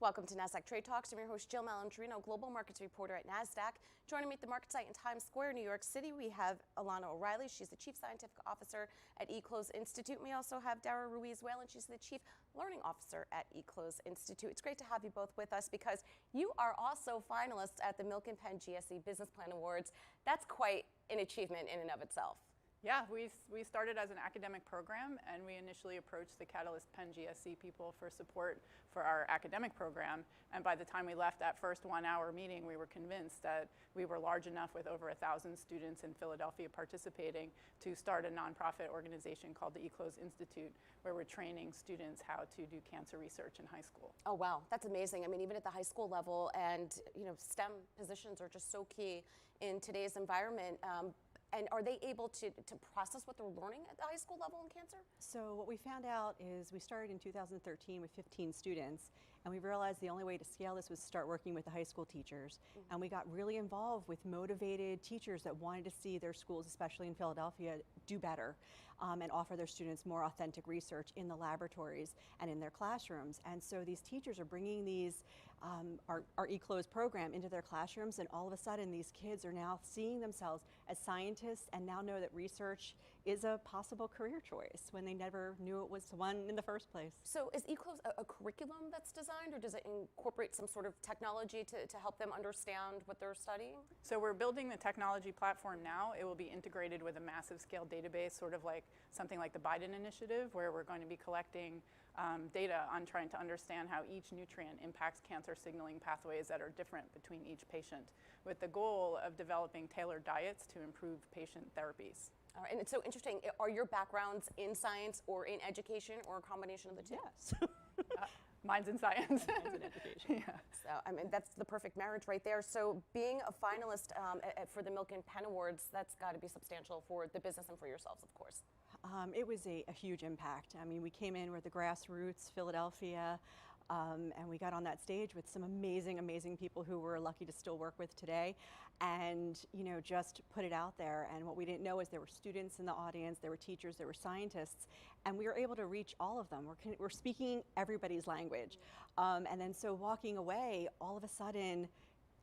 Welcome to Nasdaq Trade Talks. I'm your host, Jill Malandrino, Global Markets Reporter at Nasdaq. Joining me at the market site in Times Square, New York City, we have Alana O'Reilly. She's the Chief Scientific Officer at eCLOSE Institute. We also have Dara Ruiz-Whalen. She's the Chief Learning Officer at eCLOSE Institute. It's great to have you both with us because you are also finalists at the Milk and Penn GSE Business Plan Awards. That's quite an achievement in and of itself. Yeah, we started as an academic program, and we initially approached the Catalyst Penn GSE people for support for our academic program. And by the time we left that first 1 hour meeting, we were convinced that we were large enough with over 1,000 students in Philadelphia participating to start a nonprofit organization called the eCLOSE Institute, where we're training students how to do cancer research in high school. Oh, wow. That's amazing. I mean, even at the high school level, and STEM positions are just so key in today's environment. And are they able to process what they're learning at the high school level in cancer? So what we found out is we started in 2013 with 15 students, and we realized the only way to scale this was start working with the high school teachers. Mm-hmm. And we got really involved with motivated teachers that wanted to see their schools, especially in Philadelphia, do better and offer their students more authentic research in the laboratories and in their classrooms. And so these teachers are bringing these, our eCLOSE program into their classrooms, and all of a sudden these kids are now seeing themselves as scientists and now know that research is a possible career choice when they never knew it was one in the first place. So is eCLOSE a curriculum that's designed, or does it incorporate some sort of technology to help them understand what they're studying? So we're building the technology platform now. It will be integrated with a massive scale database, sort of like something like the Biden initiative, where we're going to be collecting data on trying to understand how each nutrient impacts cancer signaling pathways that are different between each patient, with the goal of developing tailored diets to improve patient therapies. All right, and it's so interesting. Are your backgrounds in science or in education, or a combination of the two? Yes. Mine's in science. Mine's in education. Yeah. So, I mean, that's the perfect marriage right there. So being a finalist for the Milk and Penn Awards, that's got to be substantial for the business and for yourselves, of course. It was a huge impact. I mean, we came in with the grassroots, Philadelphia, and we got on that stage with some amazing, amazing people who we're lucky to still work with today, and just put it out there. And what we didn't know is there were students in the audience, there were teachers, there were scientists, and we were able to reach all of them. We're speaking everybody's language. And then so walking away, all of a sudden,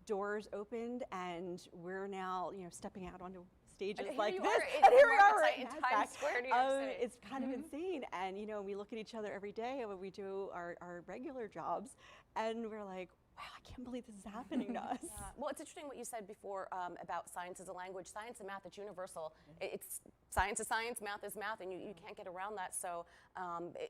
doors opened, and we're now stepping out onto stages like this. And here we are in Times Square, New York City. It's kind of insane. And we look at each other every day when we do our regular jobs, and we're like, wow, I can't believe this is happening to us. Yeah. Well, it's interesting what you said before about science as a language. Science and math, it's universal. It's science is science, math is math, and you can't get around that. So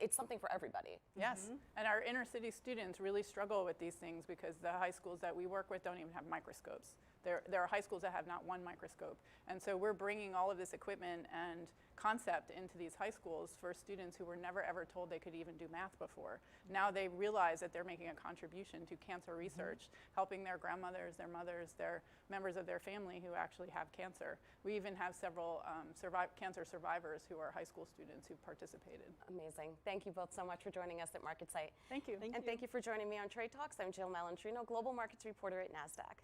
it's something for everybody. Yes, and our inner city students really struggle with these things because the high schools that we work with don't even have microscopes. There are high schools that have not one microscope. And so we're bringing all of this equipment and concept into these high schools for students who were never ever told they could even do math before. Now they realize that they're making a contribution to cancer research, helping their grandmothers, their mothers, their members of their family who actually have cancer. We even have several cancer survivors who are high school students who participated. Amazing. Thank you both so much for joining us at MarketSite. Thank you. Thank you for joining me on Trade Talks. I'm Jill Malandrino, Global Markets Reporter at Nasdaq.